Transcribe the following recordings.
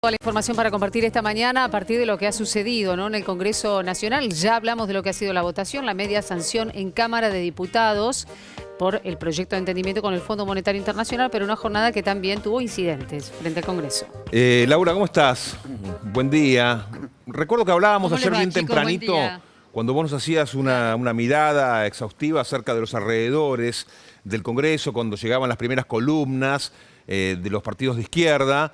La información para compartir esta mañana a partir de lo que ha sucedido, ¿no?, en el Congreso Nacional. Ya hablamos de lo que ha sido la votación, la media sanción en Cámara de Diputados por el proyecto de entendimiento con el Fondo Monetario Internacional, pero una jornada que también tuvo incidentes frente al Congreso. Laura, ¿cómo estás? Buen día. Recuerdo que hablábamos ayer bien tempranito, cuando vos nos hacías una mirada exhaustiva acerca de los alrededores del Congreso, cuando llegaban las primeras columnas de los partidos de izquierda,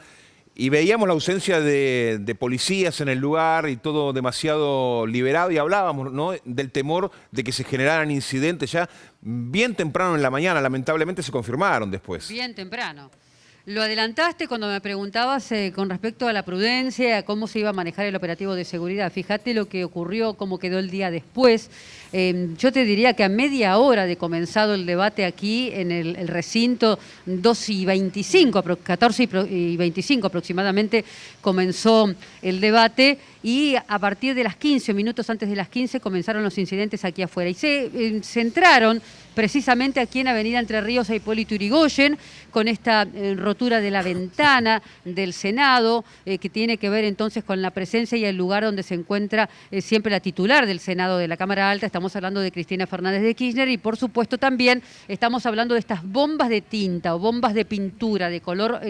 y veíamos la ausencia de policías en el lugar y todo demasiado liberado, y hablábamos, ¿no?, del temor de que se generaran incidentes ya bien temprano en la mañana. Lamentablemente se confirmaron después. Bien temprano. Lo adelantaste cuando me preguntabas con respecto a la prudencia, a cómo se iba a manejar el operativo de seguridad. Fíjate lo que ocurrió, cómo quedó el día después. Yo te diría que a media hora de comenzado el debate aquí en el recinto, 2:25, 14:25 aproximadamente, comenzó el debate, y a partir de las 15, minutos antes de las 15, comenzaron los incidentes aquí afuera. Y se centraron precisamente aquí en Avenida Entre Ríos a Hipólito Yrigoyen, con esta rotura de la ventana del Senado, que tiene que ver entonces con la presencia y el lugar donde se encuentra siempre la titular del Senado de la Cámara Alta. Estamos hablando de Cristina Fernández de Kirchner, y por supuesto también estamos hablando de estas bombas de tinta o bombas de pintura de color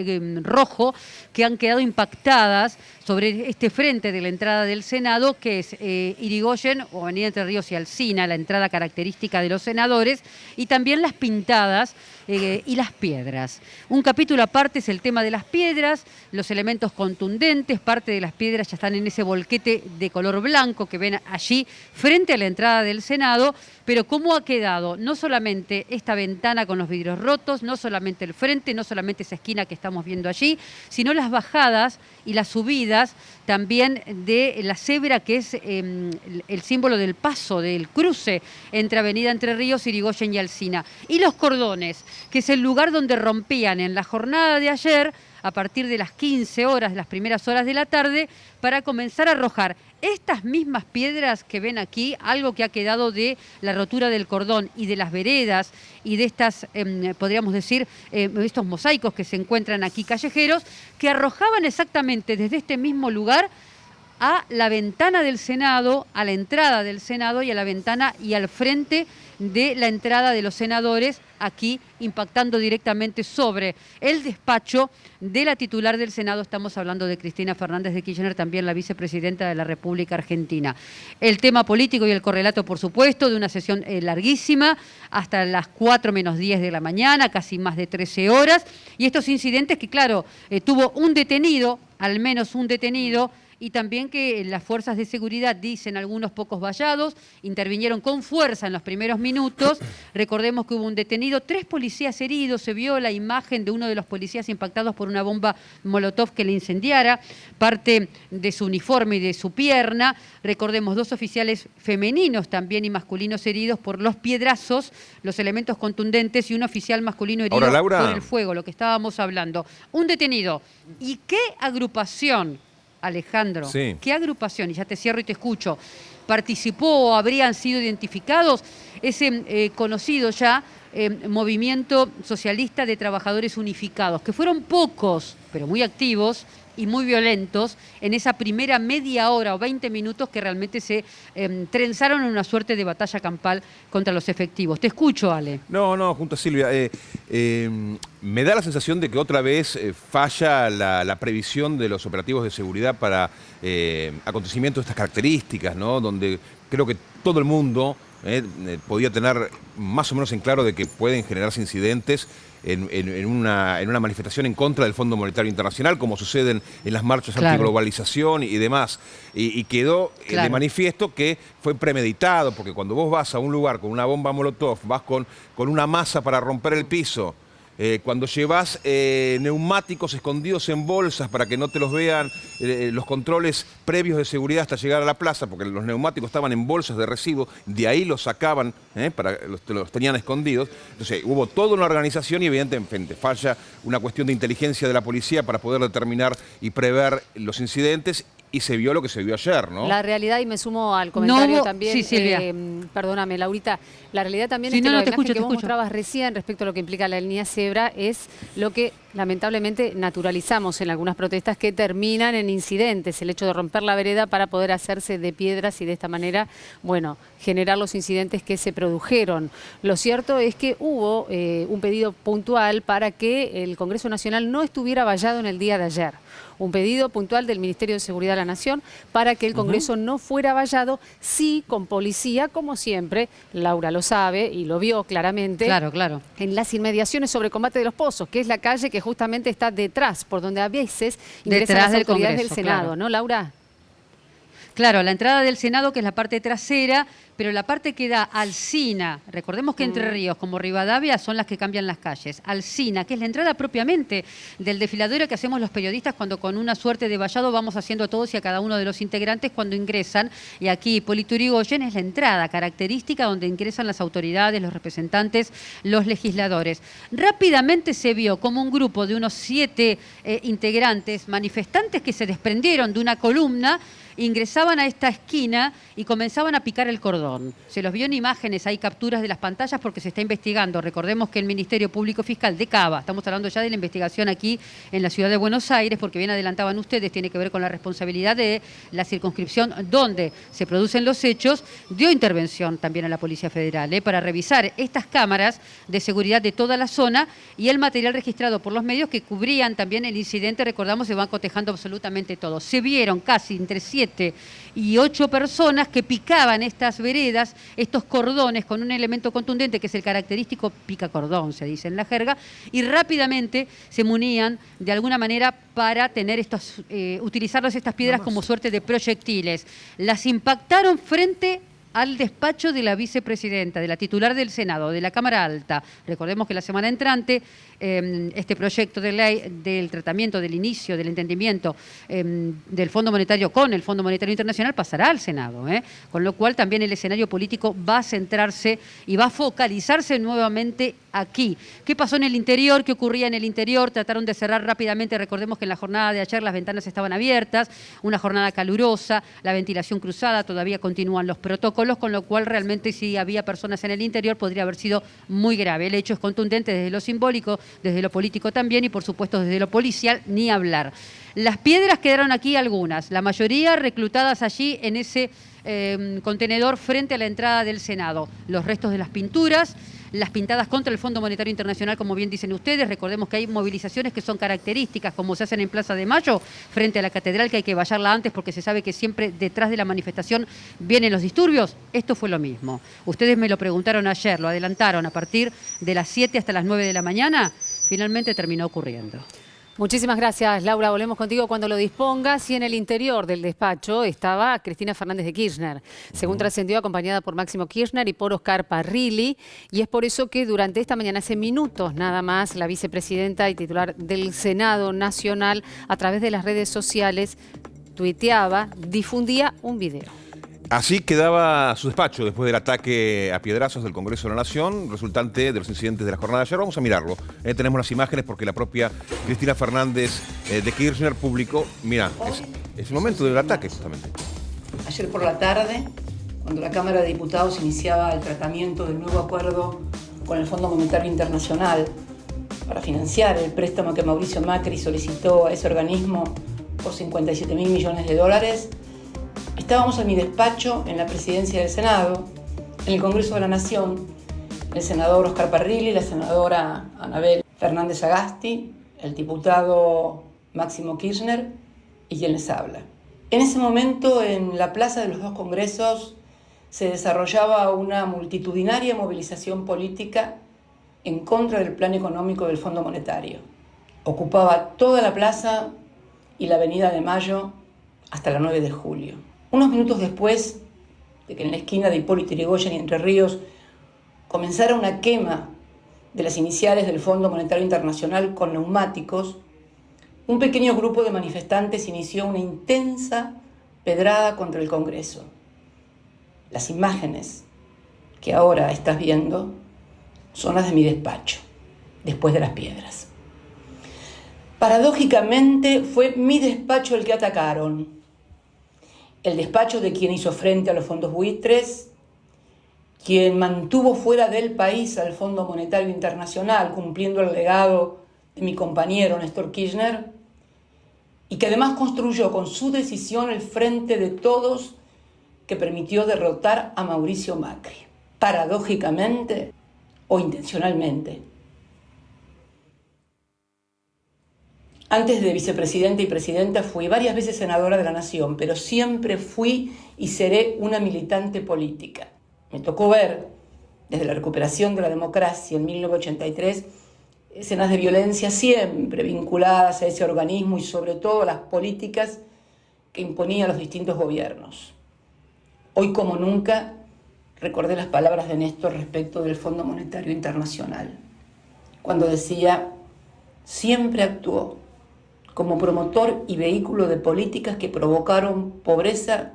rojo que han quedado impactadas sobre este frente de la entrada del Senado, que es Yrigoyen o Avenida Entre Ríos y Alsina, la entrada característica de los senadores, y también las pintadas y las piedras. Un capítulo aparte es el tema de las piedras, los elementos contundentes. Parte de las piedras ya están en ese volquete de color blanco que ven allí frente a la entrada del Senado, pero cómo ha quedado no solamente esta ventana con los vidrios rotos, no solamente el frente, no solamente esa esquina que estamos viendo allí, sino las bajadas y las subidas también de la cebra, que es el símbolo del paso, del cruce entre Avenida Entre Ríos, Yrigoyen y Alsina. Y los cordones, que es el lugar donde rompían en la jornada de ayer, a partir de las 15 horas, las primeras horas de la tarde, para comenzar a arrojar estas mismas piedras que ven aquí, algo que ha quedado de la rotura del cordón y de las veredas y de estas, podríamos decir, estos mosaicos que se encuentran aquí callejeros, que arrojaban exactamente desde este mismo lugar a la ventana del Senado, a la entrada del Senado y a la ventana y al frente de la entrada de los senadores, aquí impactando directamente sobre el despacho de la titular del Senado. Estamos hablando de Cristina Fernández de Kirchner, también la vicepresidenta de la República Argentina. El tema político y el correlato, por supuesto, de una sesión larguísima, hasta las 4 menos 10 de la mañana, casi más de 13 horas, y estos incidentes que, claro, tuvo un detenido, al menos un detenido, y también que las fuerzas de seguridad, dicen algunos pocos vallados, intervinieron con fuerza en los primeros minutos. Recordemos que hubo un detenido, 3 policías heridos, se vio la imagen de uno de los policías impactados por una bomba molotov que le incendiara parte de su uniforme y de su pierna. Recordemos 2 oficiales femeninos también y masculinos heridos por los piedrazos, los elementos contundentes, y un oficial masculino herido. Ahora, Laura, por el fuego, lo que estábamos hablando. Un detenido. ¿Y qué agrupación, Alejandro, sí, qué agrupación, y ya te cierro y te escucho, participó o habrían sido identificados? Ese conocido ya Movimiento Socialista de Trabajadores Unificados, que fueron pocos, pero muy activos y muy violentos en esa primera media hora o 20 minutos que realmente se trenzaron en una suerte de batalla campal contra los efectivos. Te escucho, Ale. No, junto a Silvia. Me da la sensación de que otra vez falla la previsión de los operativos de seguridad para acontecimientos de estas características, ¿no?, donde creo que todo el mundo podía tener más o menos en claro de que pueden generarse incidentes en una manifestación en contra del Fondo Monetario Internacional, como suceden en las marchas antiglobalización y demás. Y quedó de manifiesto que fue premeditado, porque cuando vos vas a un lugar con una bomba molotov, vas con una masa para romper el piso, cuando llevas neumáticos escondidos en bolsas para que no te los vean los controles previos de seguridad hasta llegar a la plaza, porque los neumáticos estaban en bolsas de residuos, de ahí los sacaban, los tenían escondidos. Entonces hubo toda una organización y evidentemente falla una cuestión de inteligencia de la policía para poder determinar y prever los incidentes. Y se vio lo que se vio ayer, ¿no? La realidad, y me sumo al comentario también, sí, Silvia. Perdóname, Laurita, la realidad también Sí, es que no, la te imagen escucho, que vos mostrabas recién respecto a lo que implica la línea cebra es lo que Lamentablemente naturalizamos en algunas protestas que terminan en incidentes, el hecho de romper la vereda para poder hacerse de piedras y de esta manera, bueno, generar los incidentes que se produjeron. Lo cierto es que hubo un pedido puntual para que el Congreso Nacional no estuviera vallado en el día de ayer. Un pedido puntual del Ministerio de Seguridad de la Nación para que el Congreso no fuera vallado, sí con policía, como siempre, Laura lo sabe y lo vio claramente. Claro, claro. En las inmediaciones sobre Combate de los Pozos, que es la calle que justamente está detrás, por donde a veces ingresan las autoridades del Senado, claro. ¿no, Laura? Claro, la entrada del Senado, que es la parte trasera, pero la parte que da Alsina, recordemos que Entre Ríos como Rivadavia son las que cambian las calles. Alsina, que es la entrada propiamente del desfiladero que hacemos los periodistas cuando con una suerte de vallado vamos haciendo a todos y a cada uno de los integrantes cuando ingresan. Y aquí Hipólito Yrigoyen es la entrada característica donde ingresan las autoridades, los representantes, los legisladores. Rápidamente se vio como un grupo de unos 7 integrantes, manifestantes que se desprendieron de una columna, ingresaban a esta esquina y comenzaban a picar el cordón. Se los vio en imágenes, hay capturas de las pantallas porque se está investigando. Recordemos que el Ministerio Público Fiscal de Cava, estamos hablando ya de la investigación aquí en la ciudad de Buenos Aires, porque bien adelantaban ustedes, tiene que ver con la responsabilidad de la circunscripción donde se producen los hechos, dio intervención también a la Policía Federal para revisar estas cámaras de seguridad de toda la zona y el material registrado por los medios que cubrían también el incidente. Recordamos, se van cotejando absolutamente todo. Se vieron casi entre 7 y 8 personas que picaban estas veredas, estos cordones con un elemento contundente que es el característico picacordón, se dice en la jerga, y rápidamente se munían de alguna manera para tener utilizarlos estas piedras como suerte de proyectiles. Las impactaron frente al despacho de la vicepresidenta, de la titular del Senado, de la Cámara Alta. Recordemos que la semana entrante este proyecto de ley del tratamiento, del inicio, del entendimiento del Fondo Monetario con el Fondo Monetario Internacional pasará al Senado, con lo cual también el escenario político va a centrarse y va a focalizarse nuevamente aquí. ¿Qué pasó en el interior? ¿Qué ocurría en el interior? Trataron de cerrar rápidamente. Recordemos que en la jornada de ayer las ventanas estaban abiertas, una jornada calurosa, la ventilación cruzada, todavía continúan los protocolos, con lo cual realmente si había personas en el interior podría haber sido muy grave. El hecho es contundente desde lo simbólico, desde lo político también y por supuesto desde lo policial, ni hablar. Las piedras quedaron aquí algunas, la mayoría reclutadas allí en ese contenedor frente a la entrada del Senado. Los restos de las pinturas, las pintadas contra el Fondo Monetario Internacional, como bien dicen ustedes. Recordemos que hay movilizaciones que son características, como se hacen en Plaza de Mayo, frente a la Catedral, que hay que vallarla antes porque se sabe que siempre detrás de la manifestación vienen los disturbios. Esto fue lo mismo. Ustedes me lo preguntaron ayer, lo adelantaron a partir de las 7 hasta las 9 de la mañana. Finalmente terminó ocurriendo. Muchísimas gracias, Laura. Volvemos contigo cuando lo dispongas. Y en el interior del despacho estaba Cristina Fernández de Kirchner, según trascendió, acompañada por Máximo Kirchner y por Oscar Parrilli. Y es por eso que durante esta mañana, hace minutos nada más, la vicepresidenta y titular del Senado Nacional, a través de las redes sociales, tuiteaba, difundía un video. Así quedaba su despacho después del ataque a piedrazos del Congreso de la Nación, resultante de los incidentes de la jornada de ayer. Vamos a mirarlo. Tenemos las imágenes porque la propia Cristina Fernández de Kirchner publicó. Mira, es el momento del ataque justamente. Ayer por la tarde, cuando la Cámara de Diputados iniciaba el tratamiento del nuevo acuerdo con el Fondo Monetario Internacional para financiar el préstamo que Mauricio Macri solicitó a ese organismo por 57.000 millones de dólares, estábamos en mi despacho en la presidencia del Senado, en el Congreso de la Nación, el senador Oscar Parrilli, la senadora Anabel Fernández Agasti, el diputado Máximo Kirchner y quien les habla. En ese momento, en la plaza de los dos congresos, se desarrollaba una multitudinaria movilización política en contra del plan económico del Fondo Monetario. Ocupaba toda la plaza y la Avenida de Mayo hasta la 9 de julio. Unos minutos después de que en la esquina de Hipólito Yrigoyen y Entre Ríos comenzara una quema de las iniciales del Fondo Monetario Internacional con neumáticos, un pequeño grupo de manifestantes inició una intensa pedrada contra el Congreso. Las imágenes que ahora estás viendo son las de mi despacho, después de las piedras. Paradójicamente, fue mi despacho el que atacaron. El despacho de quien hizo frente a los fondos buitres, quien mantuvo fuera del país al Fondo Monetario Internacional, cumpliendo el legado de mi compañero Néstor Kirchner y que además construyó con su decisión el frente de todos que permitió derrotar a Mauricio Macri, paradójicamente o intencionalmente. Antes de vicepresidenta y presidenta fui varias veces senadora de la Nación, pero siempre fui y seré una militante política. Me tocó ver, desde la recuperación de la democracia en 1983, escenas de violencia siempre vinculadas a ese organismo y sobre todo a las políticas que imponían los distintos gobiernos. Hoy como nunca recordé las palabras de Néstor respecto del Fondo Monetario Internacional, cuando decía, siempre actuó como promotor y vehículo de políticas que provocaron pobreza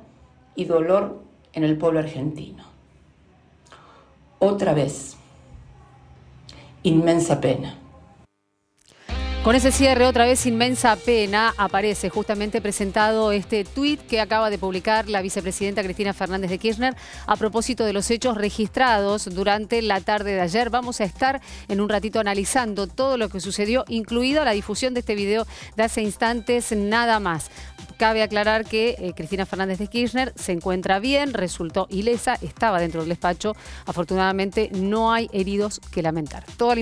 y dolor en el pueblo argentino. Otra vez, inmensa pena. Con ese cierre, otra vez inmensa pena, aparece justamente presentado este tuit que acaba de publicar la vicepresidenta Cristina Fernández de Kirchner a propósito de los hechos registrados durante la tarde de ayer. Vamos a estar en un ratito analizando todo lo que sucedió, incluido la difusión de este video de hace instantes nada más. Cabe aclarar que Cristina Fernández de Kirchner se encuentra bien, resultó ilesa, estaba dentro del despacho. Afortunadamente no hay heridos que lamentar. Toda la